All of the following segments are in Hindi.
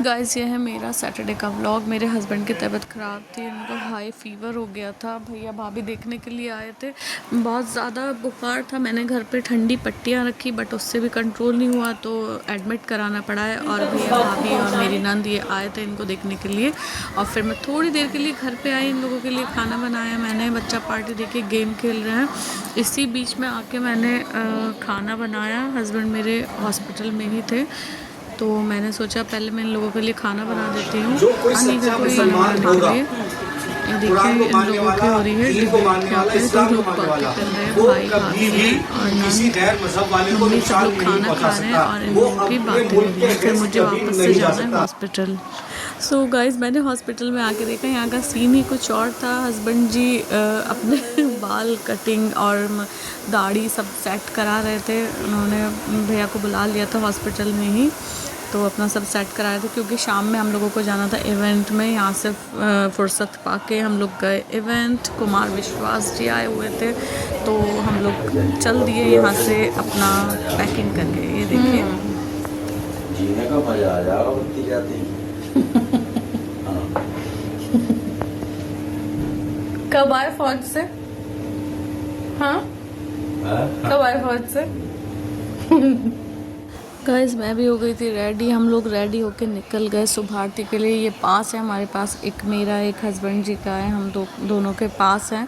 गाइस ये है मेरा सैटरडे का व्लॉग। मेरे हस्बैंड की तबीयत ख़राब थी, उनको हाई फीवर हो गया था। भैया भाभी देखने के लिए आए थे, बहुत ज़्यादा बुखार था। मैंने घर पे ठंडी पट्टियाँ रखी बट उससे भी कंट्रोल नहीं हुआ तो एडमिट कराना पड़ा है। और भैया भाभी और मेरी नंद ये आए थे इनको देखने के लिए। और फिर मैं थोड़ी देर के लिए घर पर आई, इन लोगों के लिए खाना बनाया मैंने। बच्चा पार्टी देके गेम खेल रहे हैं। इसी बीच में आके मैंने खाना बनाया। हस्बैंड मेरे हॉस्पिटल में ही थे तो मैंने सोचा पहले मैं इन लोगों के लिए खाना बना देती हूँ। ये देखिए इन लोगों की हो रही है डिबेट। यहाँ पे दो लोग बातें कर रहे हैं, भाई भाभी और नंद मम्मी, सब लोग खाना खा रहे हैं और इन लोगों की बातें हो रही है। फिर मुझे वापस से जाना है हॉस्पिटल। सो गाइज मैंने हॉस्पिटल में आके देखा, यहाँ का सीन ही कुछ और था। हस्बैंड जी अपने बाल कटिंग और दाढ़ी सब सेट करा रहे थे। उन्होंने भैया को बुला लिया था हॉस्पिटल में ही, तो अपना सब सेट करा रहे थे क्योंकि शाम में हम लोगों को जाना था इवेंट में। यहाँ से फुर्सत पाके हम लोग गए इवेंट। कुमार विश्वास जी आए हुए थे तो हम लोग चल दिए यहाँ से अपना पैकिंग करके। ये देखिए जीने का मजा आ जाएगा बत्ती जाती। कब आए फौज से? हाँ कब आए फौज से? गाइस मैं भी हो गई थी रेडी। हम लोग रेडी होके निकल गए सुभारती के लिए। ये पास है हमारे पास, एक मेरा एक हस्बैंड जी का है, हम दोनों के पास है।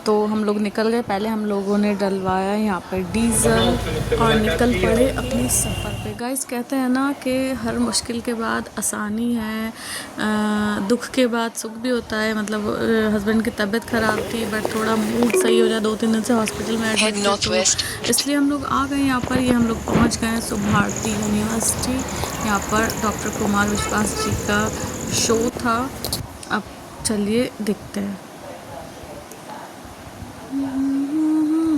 तो हम लोग निकल गए। पहले हम लोगों ने डलवाया यहाँ पर डीजल और निकल पड़े अपने सफ़र पे। गाइस कहते हैं ना कि हर मुश्किल के बाद आसानी है, दुख के बाद सुख भी होता है। मतलब हस्बैंड की तबीयत ख़राब थी बट थोड़ा मूड सही हो जाए, 2-3 दिन से हॉस्पिटल में एडमिट थे तो इसलिए हम लोग आ गए यहाँ पर। ये हम लोग पहुँच गए सुभारती यूनिवर्सिटी। यहाँ पर डॉक्टर कुमार विश्वास जी का शो था। अब चलिए देखते हैं।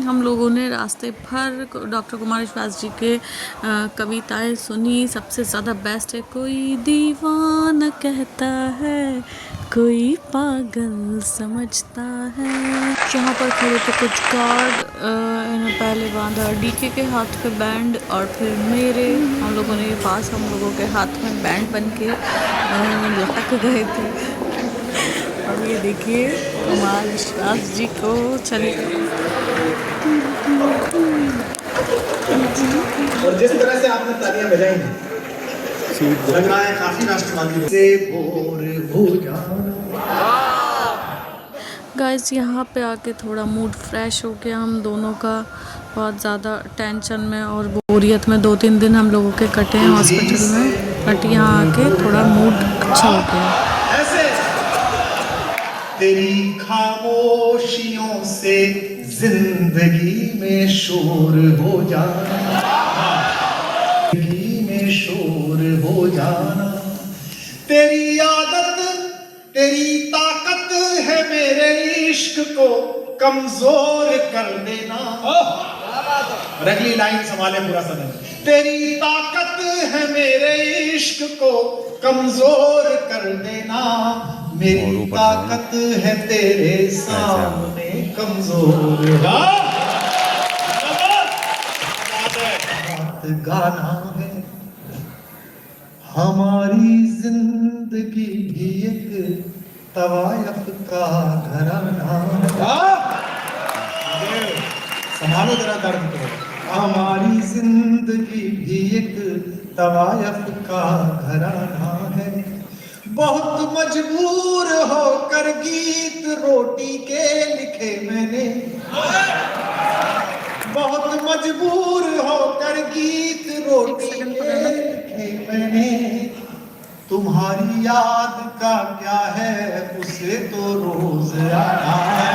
हम लोगों ने रास्ते भर डॉक्टर कुमार विश्वास जी के कविताएं सुनी। सबसे ज़्यादा बेस्ट है कोई दीवाना कहता है, कोई पागल समझता है। यहाँ पर खड़े थे कुछ गार्ड, इन्हें पहले बांधा डीके के हाथ पे बैंड और फिर मेरे। हम लोगों ने ये पास हम लोगों के हाथ में बैंड बन के लटक गए थे। अब ये देखिए कुमार विश्वास जी को चले। और जिस तरह से आपने तालियां बजाई हैं, लग रहा है काफी राष्ट्रवादी से बोर हो जाना। गाइस यहाँ पे आके थोड़ा मूड फ्रेश हो गया हम दोनों का। बहुत ज़्यादा टेंशन में और बोरियत में 2-3 दिन हम लोगों के कटे हैं हॉस्पिटल में, बट यहाँ आके थोड़ा मूड अच्छा हो गया। तेरी खामोशियों से जिंदगी में शोर हो जाना, जिंदगी में शोर हो जाना। तेरी आदत तेरी ताकत है मेरे इश्क को कमजोर कर देना। अगली लाइन संभाले पूरा समय। तेरी ताकत है मेरे इश्क को कमजोर कर देना, मेरी ताकत है तेरे सामने कमजोर। गाना है हमारी जिंदगी भी एक तवायफ का घराना। संभालो जरा दर्द को। हमारी जिंदगी भी एक तवायफ का घराना है। बहुत मजबूर होकर गीत रोटी के लिखे मैंने, बहुत मजबूर होकर गीत रोटी के लिखे मैंने। तुम्हारी याद का क्या है उसे तो रोज आना है।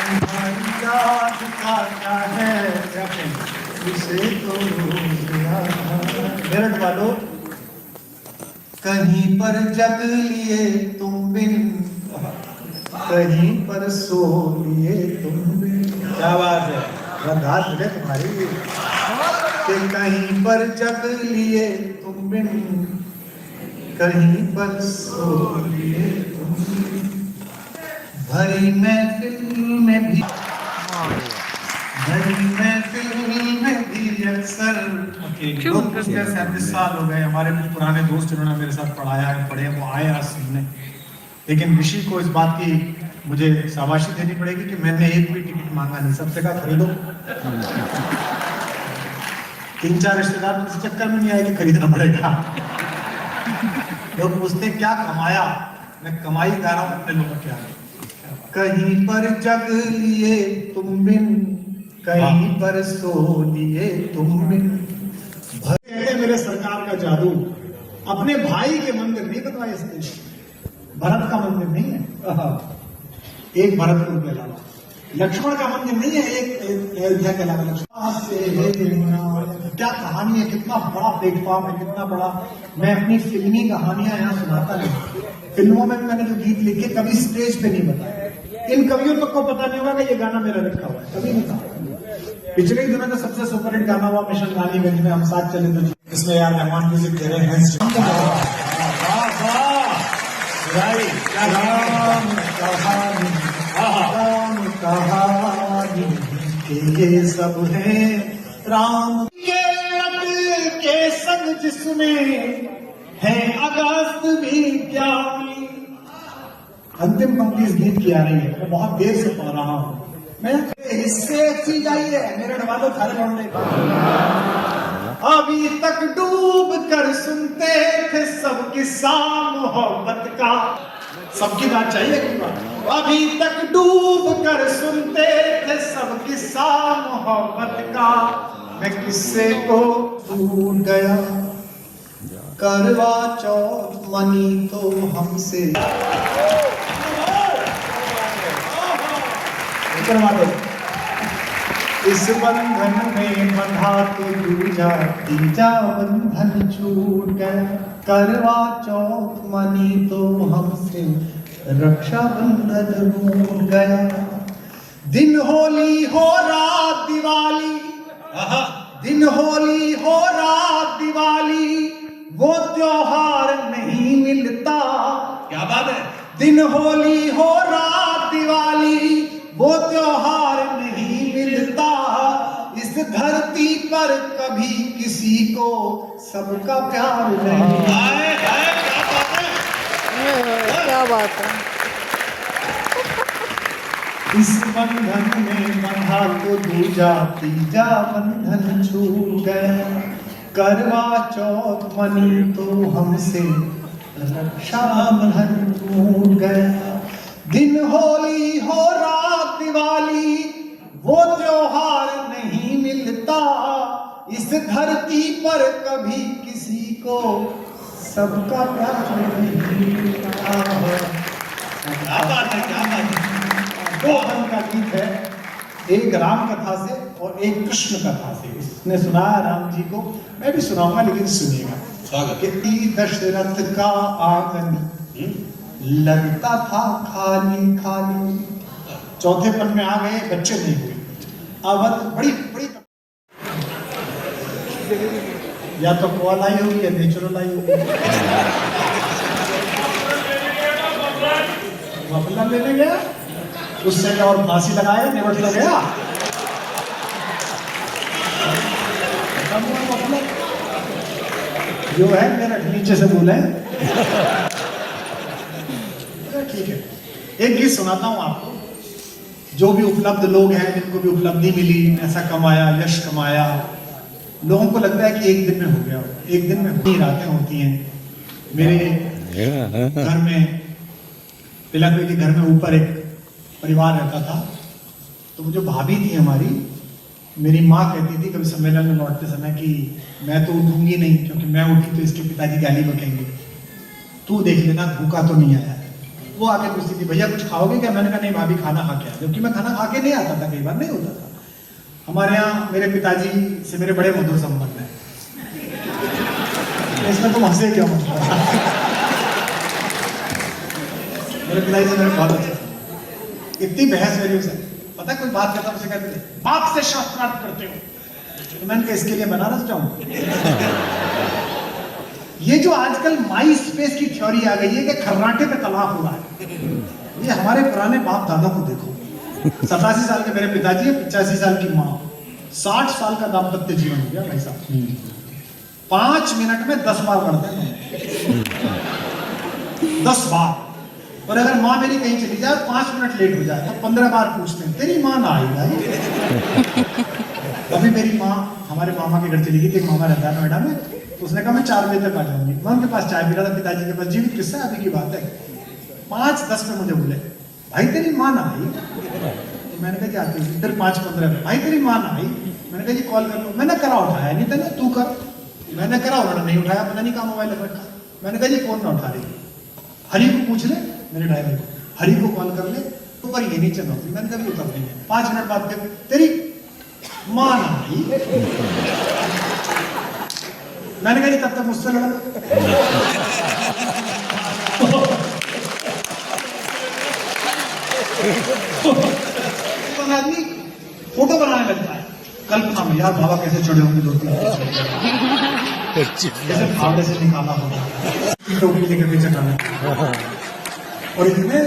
तुम्हारी याद का क्या है उसे तो रोज आना है। मेरठ वालों, कहीं पर जग लिए तुम बिन, कहीं पर सो लिए तुम बिन। क्या बात है, रंधार मिले तुम्हारी। कि कहीं पर जग लिए तुम बिन, कहीं पर सो लिए तुम बिन। भरी महफिल में भी, भरी महफिल में भी अक्सर लोग पूछते हैं 37 साल हो गए, हमारे कुछ पुराने दोस्त जिन्होंने मेरे साथ पढ़ाया है पढ़े वो आए आज सुनने, लेकिन ऋषि को इस बात की मुझे शाबाशी देनी पड़ेगी कि मैंने एक भी टिकट मांगा नहीं, सबसे कहा खरीदो। 3-4 रिश्तेदार इस चक्कर में नहीं आए कि खरीदना पड़ेगा। लोग पूछते क्या कमाया, मैं कमाई गा रहा हूं अपने लोगों के आगे। कहीं पर जग लिए तुम बिन, कहीं पर सो लिए तुम बिन। मेरे सरकार का जादू अपने भाई के मंदिर नहीं बनवाए इस देश, भरत का मंदिर नहीं है, एक भरतपुर के अलावा, लक्ष्मण का मंदिर नहीं है एक अयोध्या के अलावा। क्या कहानी है, कितना बड़ा प्लेटफॉर्म है, कितना बड़ा। मैं अपनी फिल्मी कहानियां यहाँ सुनाता नहीं, फिल्मों में मैंने जो गीत लिखे कभी स्टेज पे नहीं बताया। इन कवियों तक को पता नहीं होगा कि ये गाना मेरा लिखा हुआ है, कभी नहीं कहा। पिछले ही दिनों का सबसे सुपरहिट गाना हुआ मिशन रानीगंज में, हम साथ चले तो इसमें यार रहमान म्यूजिक दे रहे हैं। ये सब है राम के संग जिसमें है अगस्त भी ज्ञानी। अंतिम पंक्ति इस गीत की आ रही है, मैं बहुत देर से पढ़ रहा हूँ। मैं हिस्से अच्छी जाइए मेरे नवाजों थारे पढ़ने का। अभी तक डूब कर सुनते थे सब किस्सा मोहब्बत का, सबकी बात चाहिए की बात। अभी तक डूब कर सुनते थे सब किस्सा मोहब्बत का, मैं किस्से को भूल गया, करवा चौथ मनी तो हमसे करवा दो। इस बंधन में बंधा तो दूजा, तीजा बंधन छूट गया, करवा चौथ मनी तो हमसे रक्षा बंधन रूठ गया। दिन होली हो रात दिवाली, दिन होली हो रात दिवाली, वो त्योहार नहीं मिलता। क्या बात है। दिन होली हो रात दिवाली, वो त्योहार नहीं मिलता। इस धरती पर कभी किसी को सबका प्यार नहीं। क्या बात है। इस बंधन में बंधा तो दूजा, तीजा बंधन छूट गया, करवा चौथ मनी तो हमसे रक्षा बंधन टूट गया। दिन होली हो रात दिवाली, वो त्योहार नहीं मिलता। इस धरती पर कभी किसी को सबका प्यार नहीं मिलता। क्या बात है, क्या बात है। दो ढंग का गीत है, एक राम कथा से और एक कृष्ण कथा से। इसने सुनाया राम जी को, मैं भी सुनाऊंगा लेकिन सुनिएगा। कि दशरथ का आंगन लगता था खाली खाली, चौथे पन में आ गए, बच्चे नहीं हुए। अवध बड़ी बड़ी या तो कॉल आई होगी या नेचुरल आई होगी। मफलर लेने गया, उससे और फांसी लगाया, निवट लग गया। जो है मेरा नीचे से बोले। ठीक है, एक गीत सुनाता हूं आपको। जो भी उपलब्ध लोग हैं, जिनको भी उपलब्धि मिली, ऐसा कमाया, यश कमाया, लोगों को लगता है कि एक दिन में हो गया। एक दिन में ही रातें होती हैं। मेरे घर में, तिलक के घर में ऊपर एक परिवार रहता था, तो वो जो भाभी थी हमारी, मेरी माँ कहती थी कभी सम्मेलन में लौटते समय कि मैं तो उठूंगी नहीं, क्योंकि मैं उठी तो इसके पिताजी गाली बकेंगे, तू देख लेना भूखा तो नहीं आया। वो आके पूछती थी भैया कुछ खाओगे क्या? मैंने कहा नहीं भाभी खाना खा के आया, जबकि मैं खाना खा के नहीं आता था, कई बार नहीं होता था। हमारे यहाँ मेरे पिताजी से मेरे बड़े मधुर संबंध है। इसमें तुम हंसे क्यों? मेरे पिताजी से मेरे बहुत अच्छे, इतनी बहस मेरी उसे, पता है कोई बात करता उसे कहते थे बाप से शास्त्रार्थ करते हो, तो मैंने कहा इसके लिए बनारस जाऊं। ये जो आजकल माई स्पेस की थ्योरी आ गई है कि खर्राटे पे तलाक हुआ है, ये हमारे पुराने बाप दादा को देखो। 87 साल के मेरे पिताजी है, 85 साल की माँ, 60 साल का दाम्पत्य जीवन हो गया भाई साहब। 5 मिनट में 10 बार करते हैं, 10 बार। और अगर माँ मेरी कहीं चली जाए 5 मिनट लेट हो जाए तो 15 बार पूछते हैं तेरी माँ ना आई भाई। अभी मेरी माँ हमारे मामा के घर चली गई थी, मामा रहता है नोएडा में, तो उसने कहा मैं 4 बजे तक आ जाऊंगी। मैं उनके पास चाय पी रहा था, पिताजी के पास, जीवित किस्सा अभी की बात है। 5:10 में मुझे बोले भाई तेरी माँ ना आई। तो मैंने कहा क्या आती, फिर 5:15 में भाई तेरी माँ ना आई। मैंने कहा जी कॉल कर लो। मैंने करा, उठाया नहीं था ना, तू कर। मैंने करा, उन्होंने नहीं उठाया, पता नहीं कहाँ मोबाइल रखा। मैंने कहा जी फोन ना उठा रही, हरी को पूछ ले, मेरे ड्राइवर को, हरी को कॉल कर ले, ऊपर ये नीचे नौकरी। मैंने कभी उतर नहीं है। 5 मिनट बाद फिर तेरी माँ ना आई। मैंने कहा जी तब तक मुझसे लड़ा। आदमी फोटो बनाने लगता है कल्पना में, यार बाबा कैसे चढ़े होंगे 2-3 कैसे भावड़े से निकाला होगा, टोपी लेकर के चढ़ाना। और इतने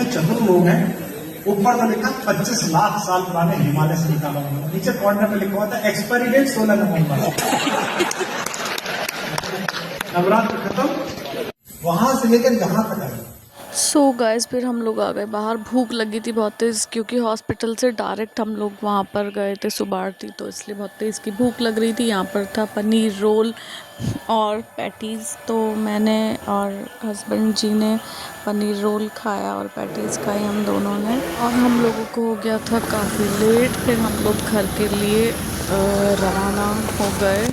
चतुर लोग हैं, ऊपर तो लिखा 25 लाख साल पुराने हिमालय से निकाला हुआ, नीचे कॉर्नर में लिखा हुआ था एक्सपायरी डेट 16 नवंबर। नवरात्र खत्म, वहां से लेकर यहाँ तक आई। सो गाइस फिर हम लोग आ गए बाहर। भूख लगी थी बहुत तेज़, क्योंकि हॉस्पिटल से डायरेक्ट हम लोग वहाँ पर गए थे सुबह आरती, तो इसलिए बहुत तेज़ की भूख लग रही थी। यहाँ पर था पनीर रोल और पैटीज़, तो मैंने और हस्बैंड जी ने पनीर रोल खाया और पैटीज़ खाई हम दोनों ने। और हम लोगों को हो गया था काफ़ी लेट, फिर हम लोग घर के लिए रवाना हो गए।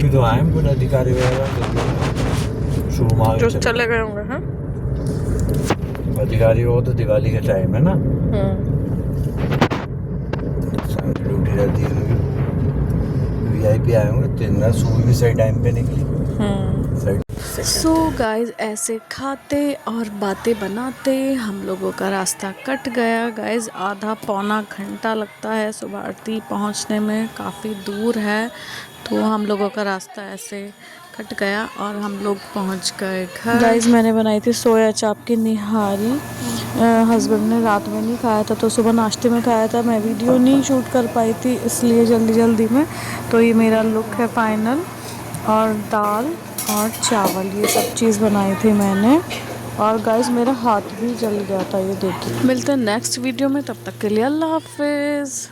तो आए कुछ अधिकारी वगैरह जो चले गए होंगे। हाँ अधिकारी हो तो दिवाली का टाइम है ना, ड्यूटी रहती है, VIP आए होंगे, 3 दिन सुबह भी सही टाइम पे निकली। सो गाइस ऐसे खाते और बातें बनाते हम लोगों का रास्ता कट गया। गाइस आधा पौना घंटा लगता है सुबह आरती पहुंचने में, काफ़ी दूर है, तो हम लोगों का रास्ता ऐसे कट गया और हम लोग पहुंच गए घर। गाइस मैंने बनाई थी सोया चाप की निहारी, हस्बैंड ने रात में नहीं खाया था तो सुबह नाश्ते में खाया था। मैं वीडियो नहीं शूट कर पाई थी इसलिए जल्दी में। तो ये मेरा लुक है फाइनल, और दाल और चावल ये सब चीज़ बनाई थी मैंने। और गाइस मेरा हाथ भी जल गया था, ये देखिए। मिलते हैं नेक्स्ट वीडियो में, तब तक के लिए अल्लाह हाफिज़।